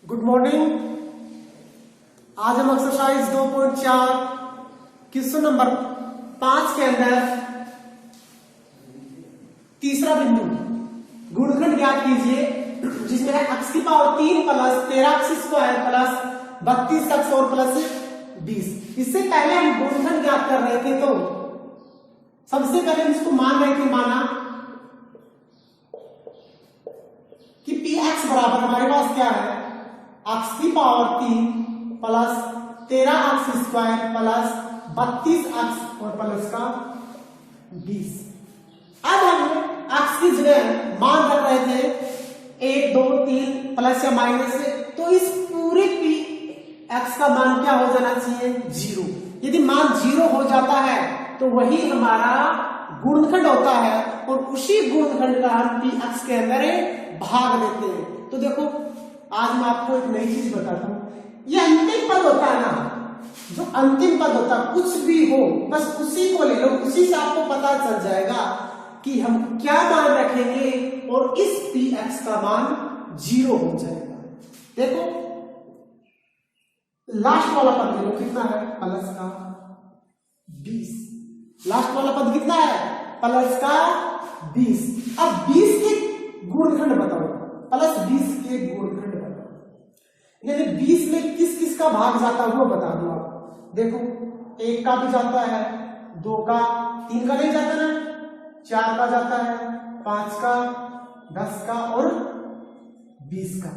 Good morning. आज हम exercise 2.4 question number 5 के अंदर तीसरा बिंदु गुणनखंड ज्ञात कीजिए जिसमें है x की power 3 plus 13x² plus 32x और प्लस 20। इससे पहले हम गुणनखंड ज्ञात कर रहे थे, तो सबसे पहले हम इसको मान रहे थे, माना कि px बराबर हमारे पास क्या है, x की power 3 plus 13x² plus 32x और प्लस का 20। अब हम x की जगह मान रख रहे थे 1 2 3 प्लस या माइनस से, तो इस पूरे p x का मान क्या हो जाना चाहिए, 0। यदि मान 0 हो जाता है तो वही हमारा गुणनखंड होता है और उसी गुणनखंड का हम px के अंदर भाग देते हैं। तो देखो आज मैं आपको एक नई चीज बताता हूं, ये अंतिम पद होता है ना, जो अंतिम पद होता है कुछ भी हो बस उसी को ले लो, उसी से आपको पता चल जाएगा कि हम क्या मान रखेंगे और इस px का मान 0 हो जाएगा। देखो लास्ट वाला पद ले लो, कितना है, प्लस का 20। लास्ट वाला पद कितना है, प्लस का 20। अब 20 के गुणनखंड बताओ, प्लस 20 के गुणनखंड बताओ, यानी 20 में किस किस का भाग जाता है वो बता दो आप। देखो 1 का भी जाता है, 2 का, 3 का नहीं जाता ना, 4 का जाता है, 5 का, 10 का और 20 का।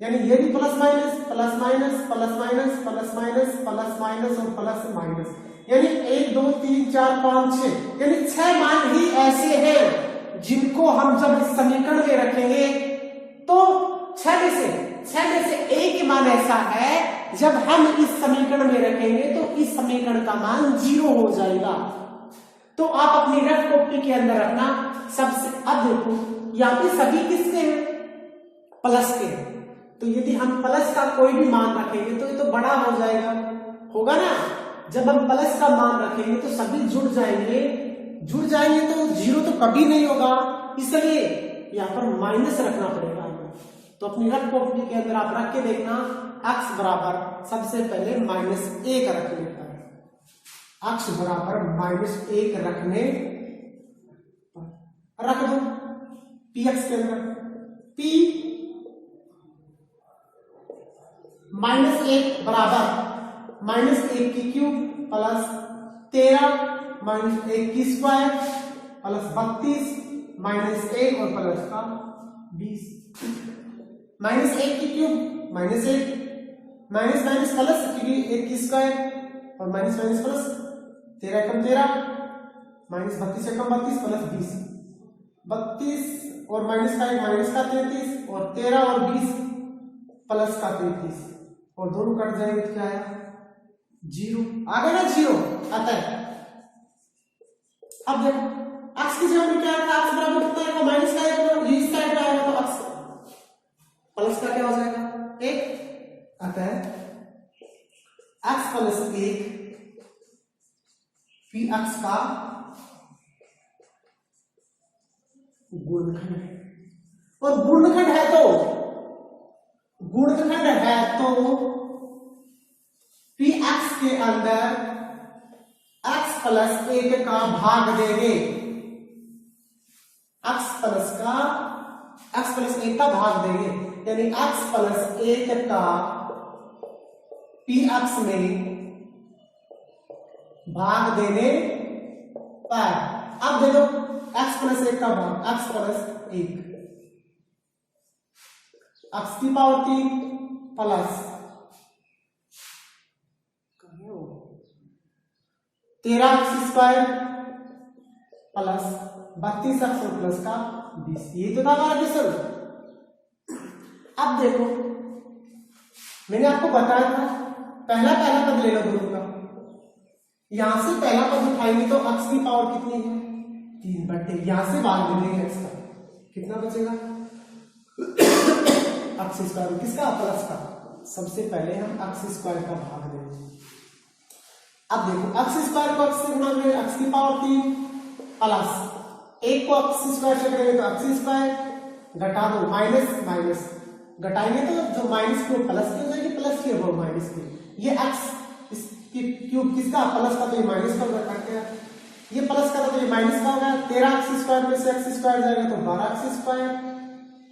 यानी ये भी plus minus plus minus plus minus plus minus plus minus और प्लस माइनस, यानी 1 2 3 4 5 6, यानी 6 मान ही ऐसे हैं जिनको हम जब इस समीकरण में रखेंगे तो 6 में से एक मान ऐसा है जब हम इस समीकरण में रखेंगे तो इस समीकरण का मान 0 हो जाएगा। तो आप अपनी रफ कॉपी के अंदर रखना सबसे। अब देखो यहाँ पे सभी किसके हैं, प्लस के हैं, तो यदि हम प्लस का कोई भी मान रखेंगे तो ये तो बड़ा हो जाएगा, होगा ना। जब हम प्लस का मान रखेंगे तो सभी जुड़ जाएंगे तो 0 तो कभी नहीं होगा, इसलिए यहाँ पर माइनस रखना पड़ेगा। तो अपनी रफ कॉपी के अंदर आप रख के देखना, x बराबर सबसे पहले -1 रखने पर, x बराबर -1 रखने पर रख दो px के अंदर, p -1 बराबर -1 की क्यूब प्लस 13 -1 की स्क्वायर प्लस 32 -1 और प्लस का 20। -1 की क्यूब -1 माइनस माइनस प्लस, क्योंकि 1 की स्क्वायर और माइनस माइनस प्लस, 13 कम 13 माइनस 32 से कम 32 प्लस 20, 32 और माइनस का 1 माइनस का 33 और 13 और 20 प्लस का 33 और दोनों कट जाएंगे तो क्या है, 0 आ गया ना, 0 आता है। अब देखो x की जगह में क्या है, x बराबर कितना है, माइनस का 1 ये इसका 1 आएगा तो x प्लस का क्या हो जाएगा, 1 आता है। x प्लस 1 px का गुणनखंड है, और गुणनखंड है तो px के अंदर x प्लस 1 का भाग देंगे, x प्लस 1 का भाग देंगे, यानी x प्लस 1 का px में भाग देने पर, अब दे दो x प्लस 1 का भाग, x प्लस 1, x की power 3 plus 13x² plus 32x plus का 20। ये तो था हमारा क्वेश्चन। अब देखो मैंने आपको बताया था पहला पद ले लो दोनों का, यहां से पहला पद उठाएंगे तो x की पावर कितनी है, 3 बटे, यहां से भाग दे देंगे x का, कितना बचेगा, x² किसका, प्लस का। सबसे पहले हम x² का भाग देंगे। अब देखो x² को x से गुणा करेंगे, x की पावर 3 प्लस 1 को x² से करेंगे तो x² घटा दो माइनस माइनस घटाएंगे तो जो माइनस की प्लस की हो जाएगी, प्लस की वो माइनस की। ये एक्स क्यूब किसका, प्लस का, तो ये माइनस का होगा, कट गया। ये प्लस का तो ये माइनस का होगा। 13x² में से x² जाएगा तो 12x²।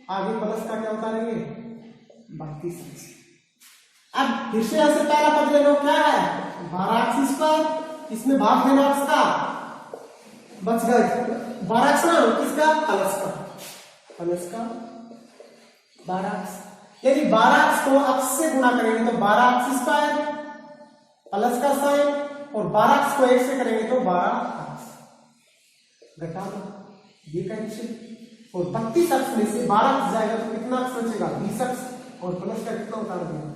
आगे प्लस का क्या होता रहेंगे 32x। अब फिर से यहां से पहला पद ले लो, क्या है 12x²। इसमें भाग देना x का, बच गए 12x ना, किसका प्लस का, प्लस का 12x। यदि 12x को x से गुणा करेंगे तो 12x² प्लस का साइन, और 12x को 1 से करेंगे तो 12x घटा दो, ये कैंसिल। और 32x में से 12x जाएगा तो कितना x बचेगा 20x, और प्लस का कितना उतार देंगे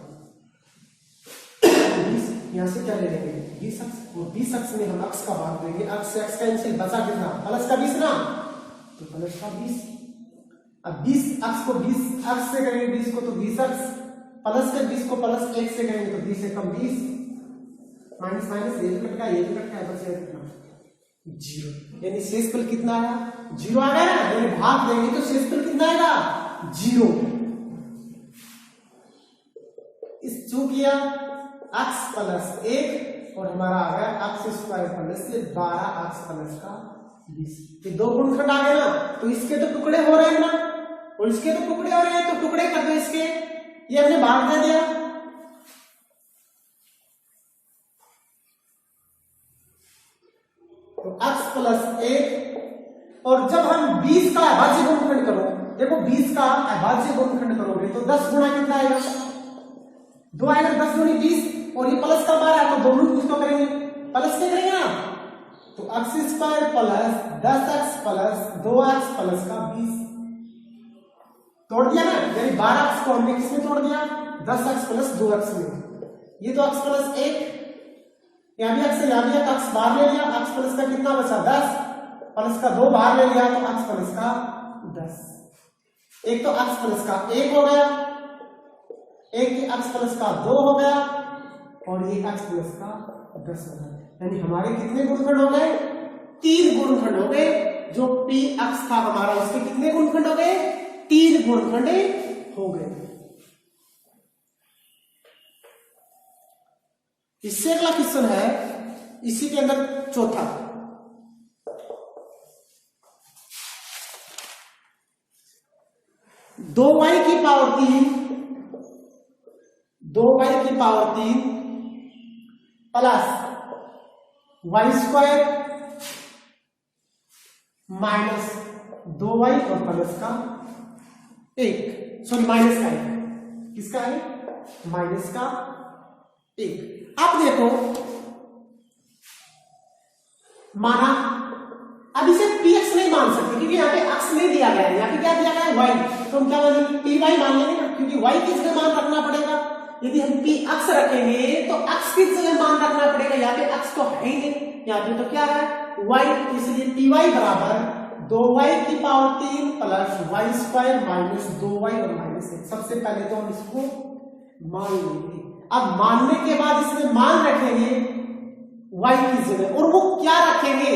20। यहां से क्या ले लेंगे 20x, और 20x में हम x का भाग देंगे, x से x कैंसिल, बचा कितना प्लस का 20 ना, तो प्लस का 20। अब 20x को 20x से करेंगे 20 को तो 20x, प्लस के 20 को प्लस 1 से करेंगे तो 20 से कम 20, माइनस माइनस ये भी कट गया, ये भी कट गया, बचेगा कितना 0। यानी शेषफल कितना आया 0 आ गया ना, यानी भाग देंगे तो शेषफल कितना आएगा 0। इस जो किया x + 1 और हमारा आ गया x² प्लस से 12x प्लस का 20। ये दो गुणनखंड आ गए ना, तो इसके तो टुकड़े हो रहे हैं ना, और इसके तो टुकड़े हो रहे हैं, तो टुकड़े कर दो इसके, ये हमने भाग दे दिया। तो x + 1, और जब हम 20 का अभाज्य गुणनखंड करो, देखो 20 का अभाज्य गुणनखंड करोगे तो 10 गुणा कितना आएगा 2 आएगा, 10 दूनी 20, और ये प्लस का 12 तो दोनों कुछ तो करेंगे, प्लस से करेंगे ना, तो x² plus 10x plus 2x plus का 20 तोड़ दिया ना, यानी 12x को हमने किसमें तोड़ दिया 10x प्लस 2x में। ये तो x + 1, यहां भी x है, यहां भी x बाहर ले लिया, x प्लस का कितना बचा 10, प्लस का 2 बाहर ले लिया तो x प्लस का 10। एक तो x प्लस का 1 हो गया, एक x प्लस का 2 हो गया, और ये x प्लस का 10 हो गया। यानी हमारे कितने गुणनखंड हो गए 3 गुणनखंड हो गए। जो px था हमारा, उसके कितने गुणनखंड हो गए 3 गुणनखंड हो गए। इससे अगला क्वेश्चन है, इसी के अंदर चौथा, दो y की power 3 plus y² minus 2y और प्लस का 1, सॉरी माइनस का 1, किसका है माइनस का 1। अब देखो माना, अब इसे px नहीं मान सकते क्योंकि यहाँ पे x नहीं दिया गया है, यहाँ पे क्या दिया गया है y, तो हम क्या मानेंगे py मान लेंगे ना, क्योंकि y की जगह मान रखना पड़ेगा। यदि हम px रखेंगे तो x की जगह मान रखना पड़ेगा, यहाँ पे x तो है ही नहीं, यहाँ पे तो क्या है y, तो इसलिए py बराबर 2y की power 3 plus y² minus 2y और माइनस 1। सबसे पहले तो हम इसको मान लेंगे, अब मानने के बाद इसमें मान रखेंगे y की जगह, और वो क्या रखेंगे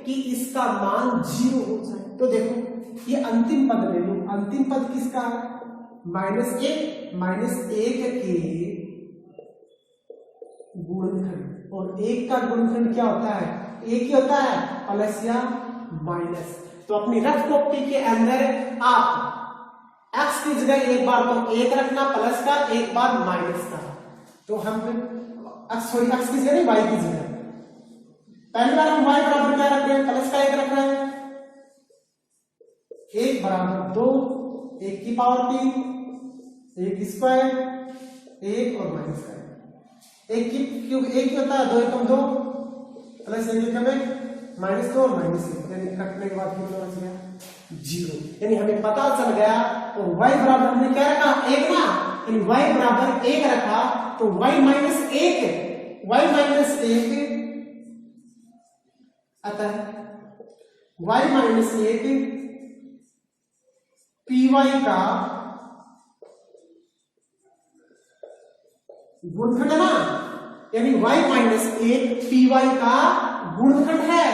कि इसका मान 0 हो जाए। तो देखो ये अंतिम पद ले लो, अंतिम पद किसका है -1 के गुणनखंड, और 1 का गुणनखंड क्या होता है 1 ही होता है, प्लस या माइनस। तो अपनी रफ कॉपी के अंदर आप x की जगह एक बार तो 1 रखना प्लस का, एक बार माइनस का। तो हम x की जगह नहीं y की जगह, पहली बार हम y बराबर क्या रख रहे हैं प्लस का 1 रख रहे हैं, 1 बराबर 2, 1 की पावर 3, 1² 1 और माइनस का 1 की क्योंकि 1 होता है 2 एकम 2 प्लस 1 एकम 1 -2 और -1, यानी कटने के बाद कितना बच गया 0। यानी हमें पता चल गया, और y बराबर हमने क्या रखा 1 ना, यानी y बराबर 1 रखा, तो y - 1 अतः y - 1 py का गुणनखंड है ना, यानी y - 1 py का गुणनखंड है।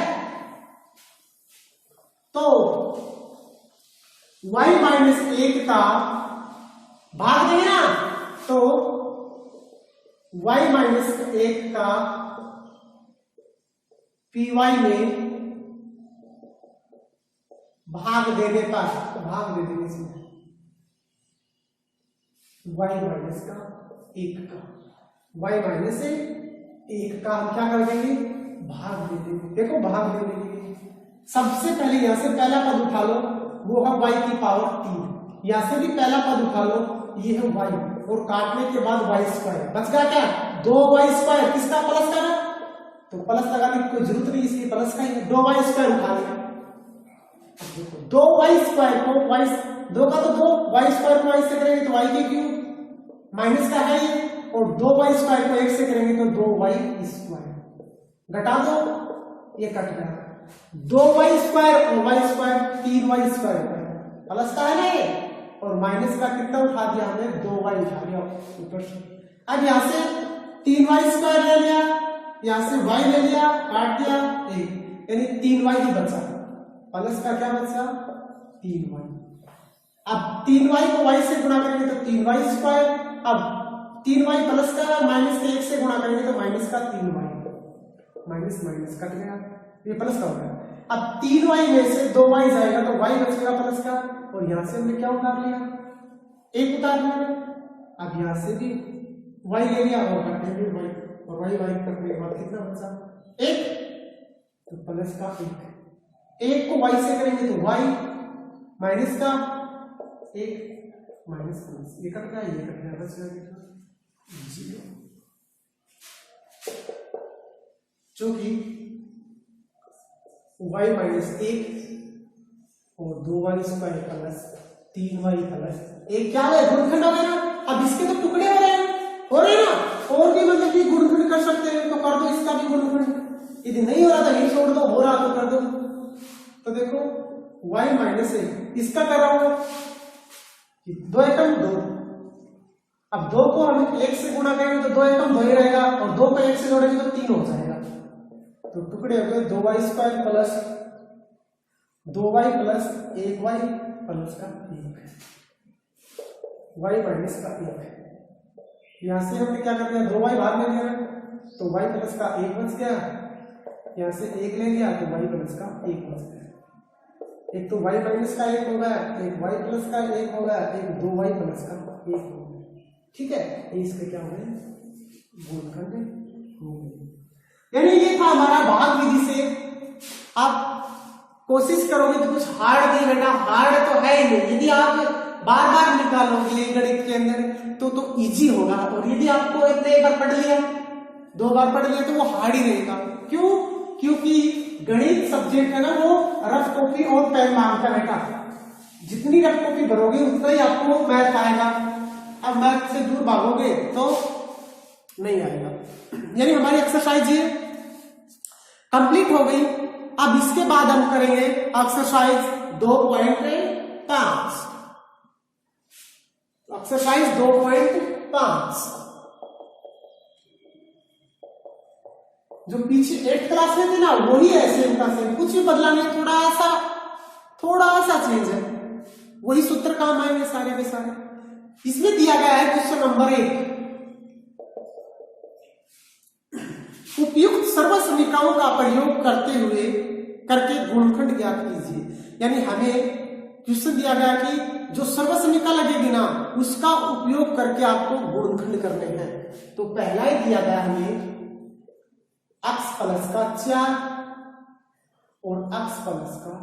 तो y - 1 का भाग देंगे ना, तो y माइनस 1 का py में भाग देने पर, भाग दे देंगे इसमें y माइनस का 1 का, y माइनस 1 का हम क्या कर देंगे, भाग दे देंगे। देखो भाग दे देंगे, सबसे पहले यहां से पहला पद उठा लो, वो है y की पावर 3, यहां से भी पहला पद उठा लो, ये है y, और काटने के बाद y स्क्वायर बच गया क्या, 2y स्क्वायर, किसका प्लस का ना, तो प्लस लगाने की कोई जरूरत नहीं, इसकी प्लस का ही है, 2y स्क्वायर उठा लिया। देखो 2y स्क्वायर को y, 2 का तो 2, y स्क्वायर को y से करेंगे तो y की क्यूब माइनस का है ये, और 2y स्क्वायर को 1 से करेंगे तो 2y स्क्वायर, घटा दो ये कट गया, 2y स्क्वायर और y square 3y square plus का है ना ये, और माइनस का कितना उठा दिया हमने, 2y उठा लिया ऊपर से। अब यहां से 3y स्क्वायर ले लिया, यहां से y ले लिया, काट दिया 1, यानी 3y ही बचा, प्लस का क्या बचा 3y। अब 3y को y से गुणा करेंगे तो 3y स्क्वायर, अब 3y प्लस का माइनस के 1 से गुणा करेंगे तो माइनस का 3y, माइनस माइनस कट गया, ये प्लस का हो गया। अब 3y में से 2y जाएगा तो y बचेगा प्लस का, और यहां से हमने क्या उतार लिया, 1 उतार लिया। अब यहां से भी y ले लिया और काटेंगे y, और y करने के बाद कितना बचा 1, तो प्लस का 1 को y से करेंगे तो y, माइनस का 1, माइनस प्लस, ये कट गया, ये कट गया, बच गया 0, जो कि y माइनस 1 और 2y square plus 3y plus 1 क्या है, गुणनखंड हो गया ना। अब इसके तो टुकड़े हो रहे हैं ना, और भी मतलब कि गुणनखंड कर सकते हैं, तो कर दो इसका भी गुणनखंड, यदि नहीं हो रहा था ये छोड़ दो, हो रहा तो कर दो। तो देखो y माइनस 1 इसका कर रहा हूं, 2 एकम 2, अब 2 को हम 1 से गुणा करेंगे तो 2 एकम 2 ही रहेगा, और 2 को 1 से जोड़ेंगे तो 3 हो जाएगा, तो टुकड़े हो गए 2y square plus 2y plus 1y plus का 1, y माइनस का 1। यहां से हमने क्या कर दिया, 2y बाहर ले लिया तो y प्लस का 1 बच गया, यहां से 1 ले लिया तो y प्लस का 1 बच गया, एक तो y माइनस का 1 हो गया, एक y प्लस का 1 हो गया, एक 2y प्लस का 1 हो गया। ठीक है, इसके क्या हो गए, गुणनखंड हो गए। यानी ये था हमारा भाग विधि से। आप कोशिश करोगे तो कुछ हार्ड नहीं बेटा, हार्ड तो है ही नहीं, यदि आप बार बार निकालोगे गणित के अंदर तो इजी होगा, और यदि आपको एक बार पढ़ लिया, 2 बार पढ़ लिया तो वो हार्ड ही रहेगा। क्यों, क्योंकि गणित सब्जेक्ट है ना वो रफ कॉपी और पेन मांगता है बेटा, जितनी रफ कॉपी भरोगे उतना ही आपको मैथ आएगा, अब मैथ से दूर भागोगे तो नहीं आएगा। यानी हमारी एक्सरसाइज ये कंप्लीट हो गई। अब इसके बाद हम करेंगे एक्सरसाइज 2.5, एक्सरसाइज 2.5 जो पीछे 8th क्लास में थे ना वही है, सेम का सेम, कुछ भी बदला नहीं, थोड़ा सा चेंज है, वही सूत्र काम आएंगे सारे के सारे। इसमें दिया गया है क्वेश्चन नंबर 1, उपयुक्त सर्वसमीकरणों का प्रयोग करके गुणनखंड ज्ञात कीजिए। यानी हमें क्वेश्चन दिया गया कि जो सर्वसमीकरण लगेगी ना उसका उपयोग करके आपको गुणनखंड करने हैं। तो पहला ही दिया गया हमें x प्लस का 4 और x प्लस का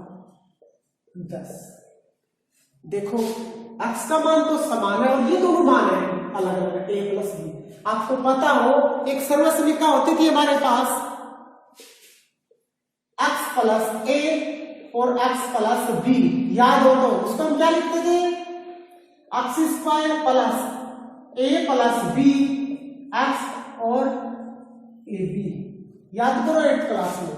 10। देखो x का मान तो समान है और ये दोनों मान है अलग अलग, a प्लस b। आपको पता हो एक सर्वसमीकरण होती थी हमारे पास x प्लस a और x प्लस b, याद हो तो उसको हम क्या लिखते थे, x square plus a plus b x और a b, याद करो 8th क्लास में।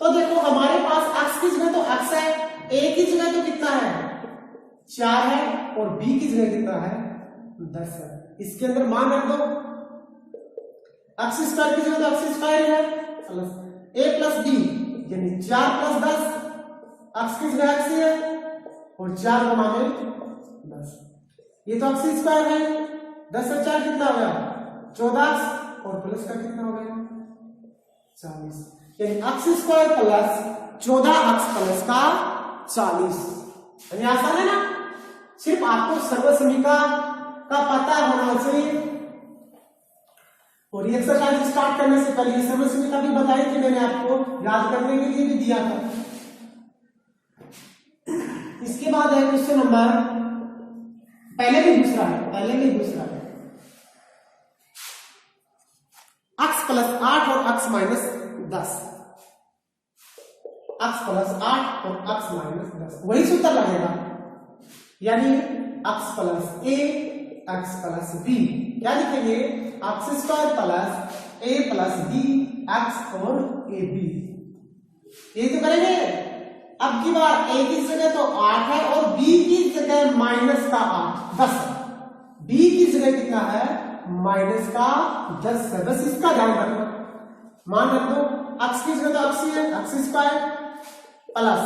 तो देखो हमारे पास x की जगह तो x है, a की जगह तो कितना है 4 है, और b की जगह कितना है 10 है। इसके अंदर मान रख दो, x स्क्वायर की जगह तो x स्क्वायर है प्लस a प्लस b, यानी 4 प्लस 10, x की जगह x है और 4 गुणा में 10। ये तो अक्स स्क्वायर है, 10 से 4 कितना हो गया 14 और प्लस का कितना हो गया 40, यानी अक्स स्क्वायर प्लस 14 अक्स प्लस का 40। यानी आसान है ना, सिर्फ आपको सर्वसमीका का पता होना चाहिए। और ये एक्सरसाइज स्टार्ट करने से पहले सर्वसमीका भी बताई थी मैंने आपको, याद करने के लिए भी दिया था। इसके बाद है क्वेश्चन नंबर, पहले भी दूसरा है, अक्स प्लस 8 और अक्स माइनस 10, अक्स प्लस 8 और अक्स माइनस 10 वही सूत्र लगेगा, यानी अक्स प्लस ए अक्स प्लस बी, क्या लिखेंगे अक्स square plus a plus b x और ए बी, ये तो करेंगे। अब की बार ए की जगह तो 8 है और बी की जगह माइनस का 8 10, बी की जगह कितना है माइनस का 10 है, बस इसका ध्यान रखना। मान रख दो अक्स की जगह तो अक्स ही है, अक्स स्क्वायर प्लस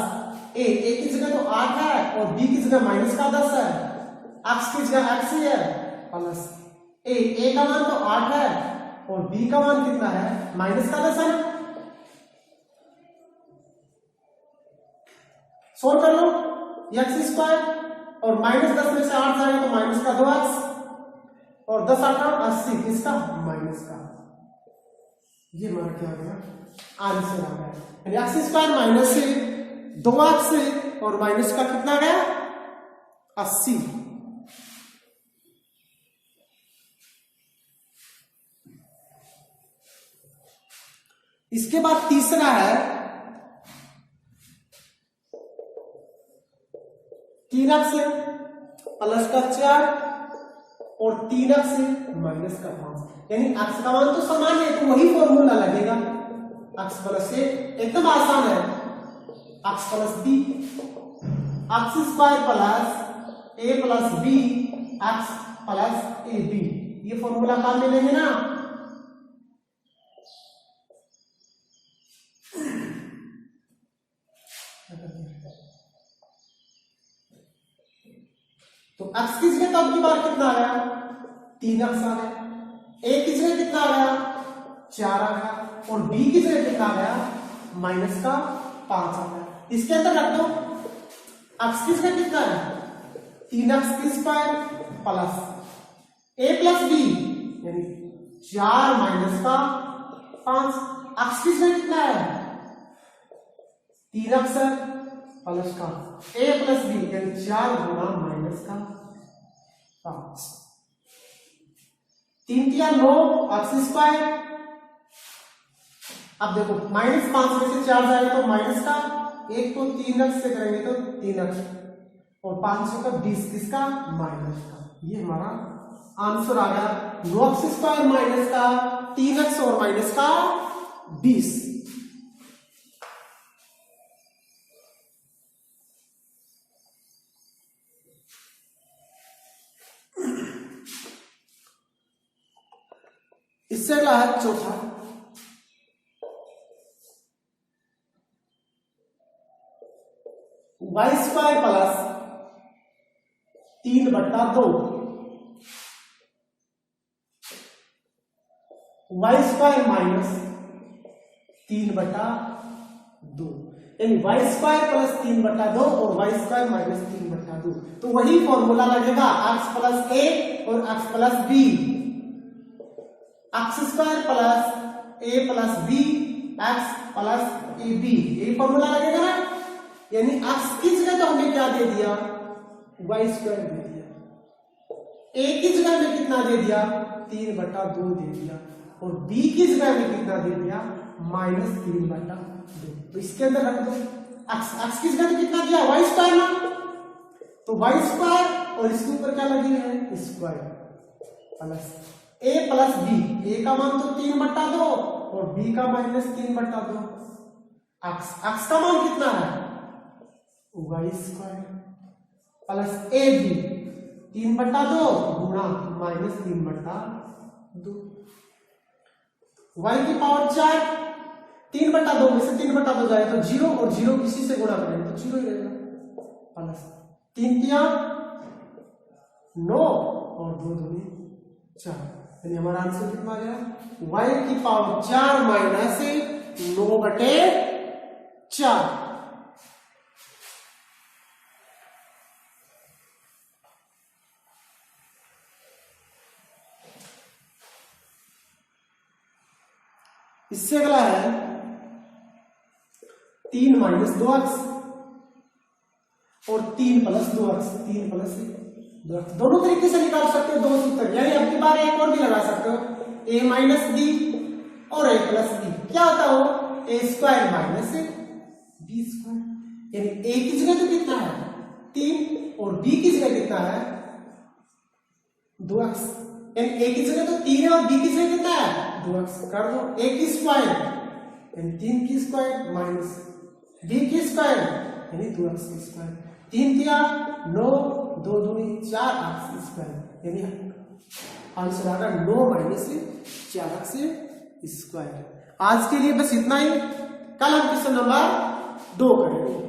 ए की जगह तो 8 है और बी की जगह माइनस का 10 है, अक्स की जगह एक्स ही है प्लस ए का मान तो 8 है और बी का मान कितना है माइनस का 10 है। सोल्व कर लो, एक्स स्क्वायर और माइनस 10 में से 8 जाएगा तो माइनस का 2x और 10 8 80 किसका माइनस का, ये हमारा क्या आ गया आंसर आ गया, यानी एक्स स्क्वायर माइनस से 2x से और माइनस का कितना आ गया 80। इसके बाद तीसरा है 3x से प्लस का 4 और 3x से माइनस का 5, यानी x का मान तो समान है तो वही फॉर्मूला लगेगा, x प्लस से एकदम आसान है, x plus b x square plus a plus b x plus a b, ये फॉर्मूला काम में लेंगे ना। तो x की जगह तो अब की बार कितना आ गया 3x आ गया, a की जगह कितना आ गया 4 आ गया और b की जगह कितना आ गया माइनस का 5 आ गया। इसके अंदर रख दो x की जगह कितना है 3x square plus a plus b यानी 4 माइनस का 5, x की जगह कितना है 3x प्लस का a प्लस बी यानी 4 गुना माइनस का 5, 3 या 9 एक्स स्क्वायर। अब देखो माइनस 5 में से 4 जाएगा तो माइनस का, एक तो 3x से करेंगे तो 3x और 500 का 20 किसका माइनस का, ये हमारा आंसर आ गया 9 एक्स स्क्वायर माइनस का 3x और माइनस का 20। इससे अगला है चौथा, y square plus 3/2 y square minus 3/2, यानी वाई स्क्वायर प्लस 3/2 और वाई स्क्वायर माइनस 3/2, तो वही फॉर्मूला लगेगा एक्स प्लस ए और x plus b, x square plus a plus b x plus a b, यही फॉर्मूला लगेगा ना। यानी एक्स की जगह तो हमें क्या दे दिया वाई स्क्वायर दे दिया, ए की जगह में कितना दे दिया 3/2 दे दिया और बी की जगह में कितना दे दिया माइनस 3/2। तो इसके अंदर रख दो एक्स की जगह में कितना दिया वाई स्क्वायर ना, तो वाई स्क्वायर और इसके ऊपर क्या लगी है square plus a plus b, a का मान तो 3/2 और बी का माइनस 3/2, एक्स का मान कितना है y square plus a b 3/2 गुणा माइनस 3/2, वाई की पावर 4, 3/2 में से 3/2 जाए तो 0 और 0 किसी से गुणा करेंगे तो 0 ही रहेगा, प्लस 3 3 9 और 2 दूनी 4, यानी हमारा आंसर कितना आ गया? y की पावर 4 माइनस 9/4। इससे अगला है 3 माइनस 2x और 3 प्लस 2x, 3 प्लस 2x दोनों तरीके से निकाल सकते हो, 2 सूत्र, यानी अब की बार एक और भी लगा सकते हो, a माइनस बी और a प्लस बी, क्या होता हो? a square minus b square, यानी a की जगह तो कितना है 3 और b की जगह कितना है 2x, यानी a की जगह तो 3 है और b की जगह कितना है 2x, कर दो a की स्क्वायर यानी 3 की स्क्वायर माइनस b की स्क्वायर यानी 2x की स्क्वायर, 3 किया 9, 2 दूनी 4x स्क्वायर, यानी आंसर आ गया 9 माइनस 4x स्क्वायर। आज के लिए बस इतना ही, कल हम क्वेश्चन नंबर 2 करेंगे।